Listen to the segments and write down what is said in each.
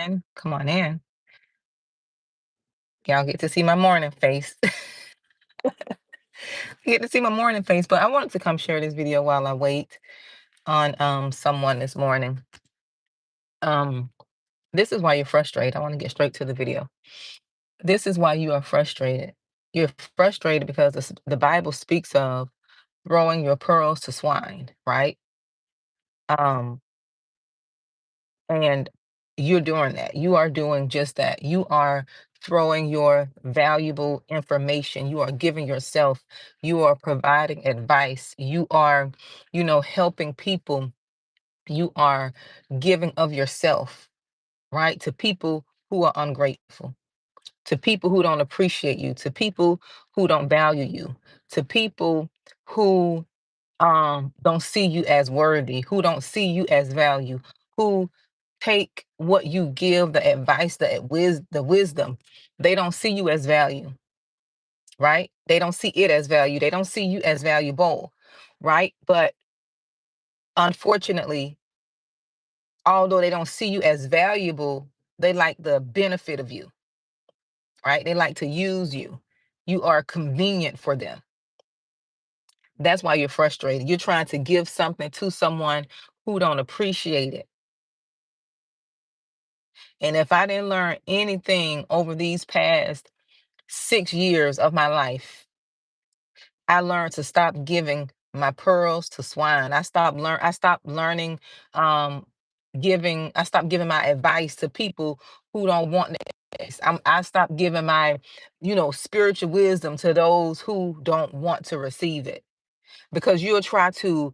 in. Come on in. Y'all get to see my morning face. You get to see my morning face, but I wanted to come share this video while I wait on someone this morning. Um this is why you're frustrated. I want to get straight to the video. This is why you are frustrated. You're frustrated because the Bible speaks of throwing your pearls to swine, right? Um And you're doing that. You are doing just that. You are throwing your valuable information. You are giving yourself, you are providing advice. You are, helping people. You are giving of yourself, right? To people who are ungrateful, to people who don't appreciate you, to people who don't value you, to people who don't see you as worthy, who don't see you as value, who take what you give, the advice, the wisdom, they don't see you as value, right? They don't see it as value. They don't see you as valuable, right? But unfortunately, although they don't see you as valuable, they like the benefit of you, right? They like to use you. You are convenient for them. That's why you're frustrated. You're trying to give something to someone who don't appreciate it. And if I didn't learn anything over these past 6 years of my life, I learned to stop giving my pearls to swine. I stopped learning um I stopped giving my advice to people who don't want this. I stopped giving my, spiritual wisdom to those who don't want to receive it. Because you'll try to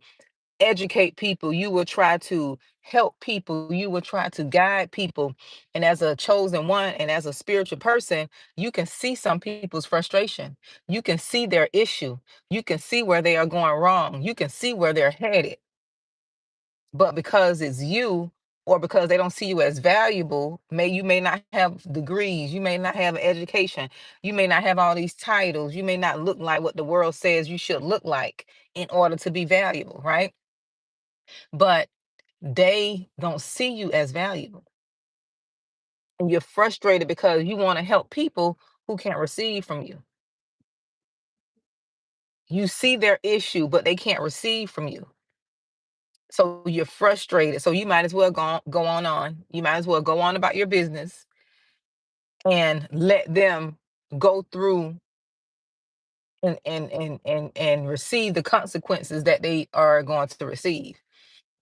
educate people, you will try to help people, you will try to guide people. And as a chosen one and as a spiritual person, you can see some people's frustration. You can see their issue. You can see where they are going wrong. You can see where they're headed. But because it's you, or because they don't see you as valuable, you may not have degrees, you may not have education, you may not have all these titles, you may not look like what the world says you should look like in order to be valuable, right? But they don't see you as valuable. And you're frustrated because you want to help people who can't receive from you. You see their issue, but they can't receive from you. So you're frustrated. So you might as well go on. You might as well go on about your business and let them go through and receive the consequences that they are going to receive.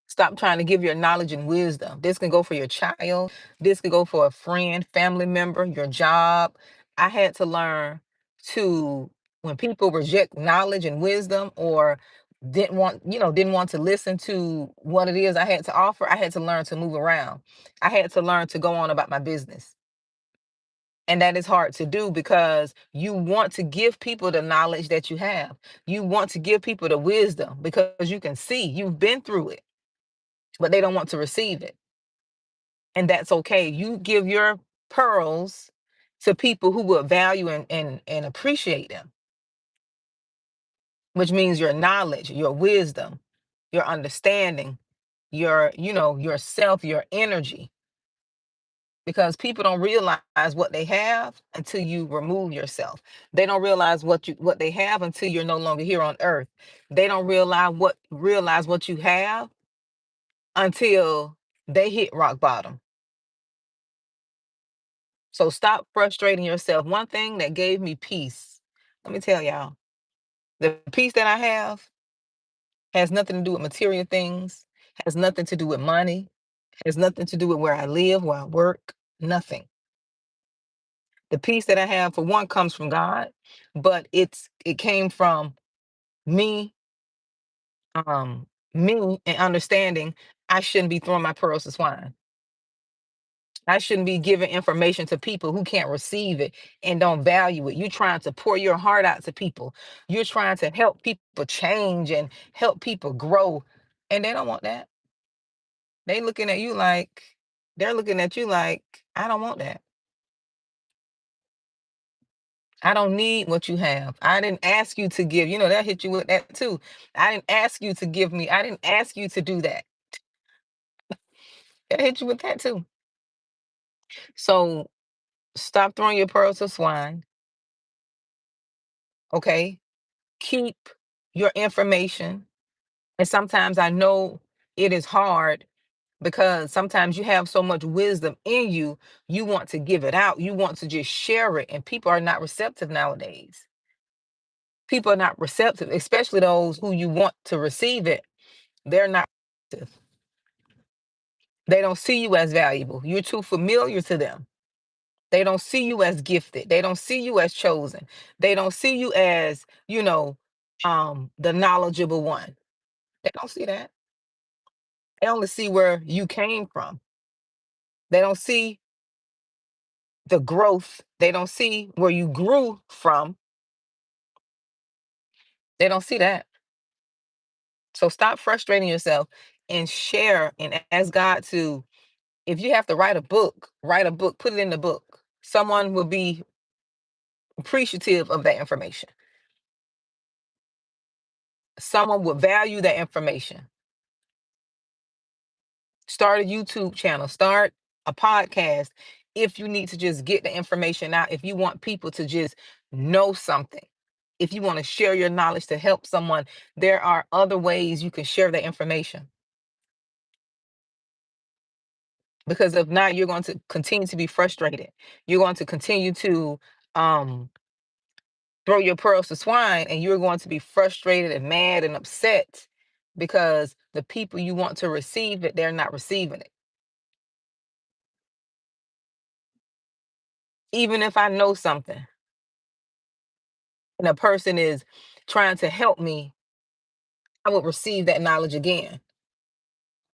Stop trying to give your knowledge and wisdom. This can go for your child. This could go for a friend, family member, your job. I had to learn to, when people reject knowledge and wisdom, or didn't want to listen to what it is I had to offer, I had to learn to move around. I had to learn to go on about my business. And that is hard to do because you want to give people the knowledge that you have. You want to give people the wisdom because you can see you've been through it, but they don't want to receive it. And that's okay. You give your pearls to people who will value and appreciate them, which means your knowledge, your wisdom, your understanding, yourself, your energy. Because people don't realize what they have until you remove yourself. They don't realize what they have until you're no longer here on earth. They don't realize what you have until they hit rock bottom. So stop frustrating yourself. One thing that gave me peace, let me tell y'all, the peace that I have has nothing to do with material things, has nothing to do with money, has nothing to do with where I live, where I work, nothing. The peace that I have, for one, comes from God, but it came from me, and understanding I shouldn't be throwing my pearls to swine. I shouldn't be giving information to people who can't receive it and don't value it. You're trying to pour your heart out to people. You're trying to help people change and help people grow. And they don't want that. They looking at you like they're looking at you like, I don't want that. I don't need what you have. I didn't ask you to give. That hit you with that too. I didn't ask you to give me. I didn't ask you to do that. That hit you with that too. So stop throwing your pearls to swine. Okay. Keep your information. And sometimes I know it is hard because sometimes you have so much wisdom in you, you want to give it out. You want to just share it. And people are not receptive nowadays. People are not receptive, especially those who you want to receive it. They're not receptive. They don't see you as valuable. You're too familiar to them. They don't see you as gifted. They don't see you as chosen. They don't see you as, the knowledgeable one. They don't see that. They only see where you came from. They don't see the growth. They don't see where you grew from. They don't see that. So stop frustrating yourself and share and ask God to, if you have to write a book, put it in the book. Someone will be appreciative of that information. Someone will value that information. Start a YouTube channel, start a podcast if you need to just get the information out, if you want people to just know something, if you want to share your knowledge to help someone, there are other ways you can share that information. Because if not, you're going to continue to be frustrated. You're going to continue to um, throw your pearls to swine, and you're going to be frustrated and mad and upset because the people you want to receive it, they're not receiving it. Even if I know something and a person is trying to help me, I would receive that knowledge again.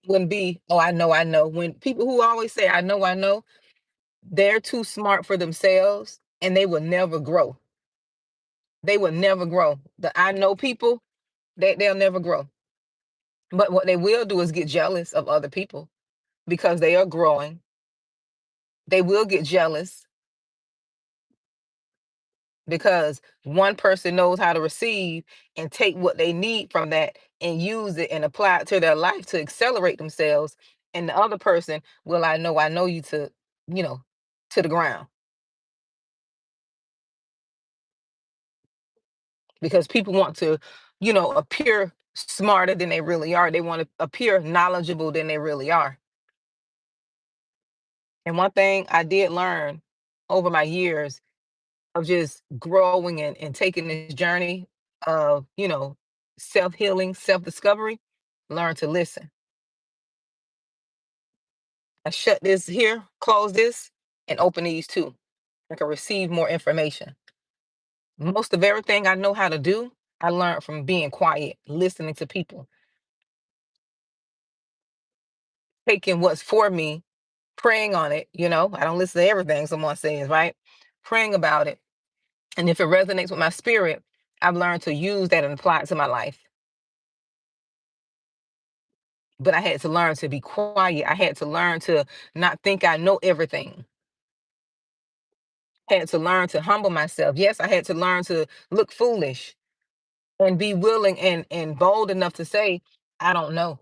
Wouldn't be, oh, I know. When people who always say, I know, they're too smart for themselves and they will never grow. They will never grow. The I know people, they'll never grow. But what they will do is get jealous of other people because they are growing. They will get jealous because one person knows how to receive and take what they need from that and use it and apply it to their life to accelerate themselves. And the other person will, I know you to, you know, to the ground because people want to, appear smarter than they really are. They want to appear knowledgeable than they really are. And one thing I did learn over my years of just growing and taking this journey of, self-healing, self-discovery, learn to listen. I shut this here, close this, and open these two. I can receive more information. Most of everything I know how to do, I learned from being quiet, listening to people, taking what's for me, praying on it. I don't listen to everything someone says, right? Praying about it. And if it resonates with my spirit, I've learned to use that and apply it to my life. But I had to learn to be quiet. I had to learn to not think I know everything. Had to learn to humble myself. Yes, I had to learn to look foolish and be willing and bold enough to say, I don't know,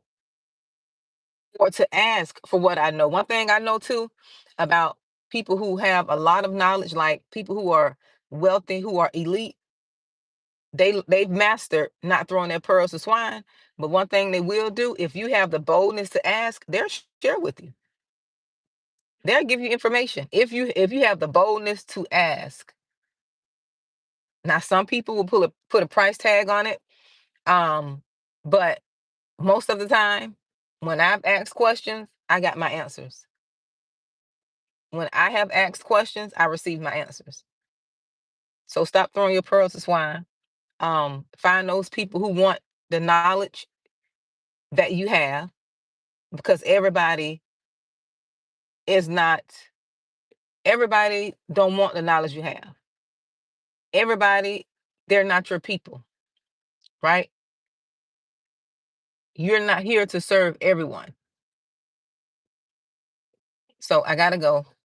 or to ask for what I know. One thing I know too about people who have a lot of knowledge, like people who are wealthy, who are elite, they've mastered not throwing their pearls to swine. But one thing they will do, if you have the boldness to ask, they'll share with you. They'll give you information if you have the boldness to ask. Now, some people will put a price tag on it, um, but most of the time, when I've asked questions, I got my answers. When I have asked questions, I receive my answers. So stop throwing your pearls to swine. Find those people who want the knowledge that you have, because is not everybody don't want the knowledge you have. Everybody, they're not your people, right? You're not here to serve everyone. So I gotta go.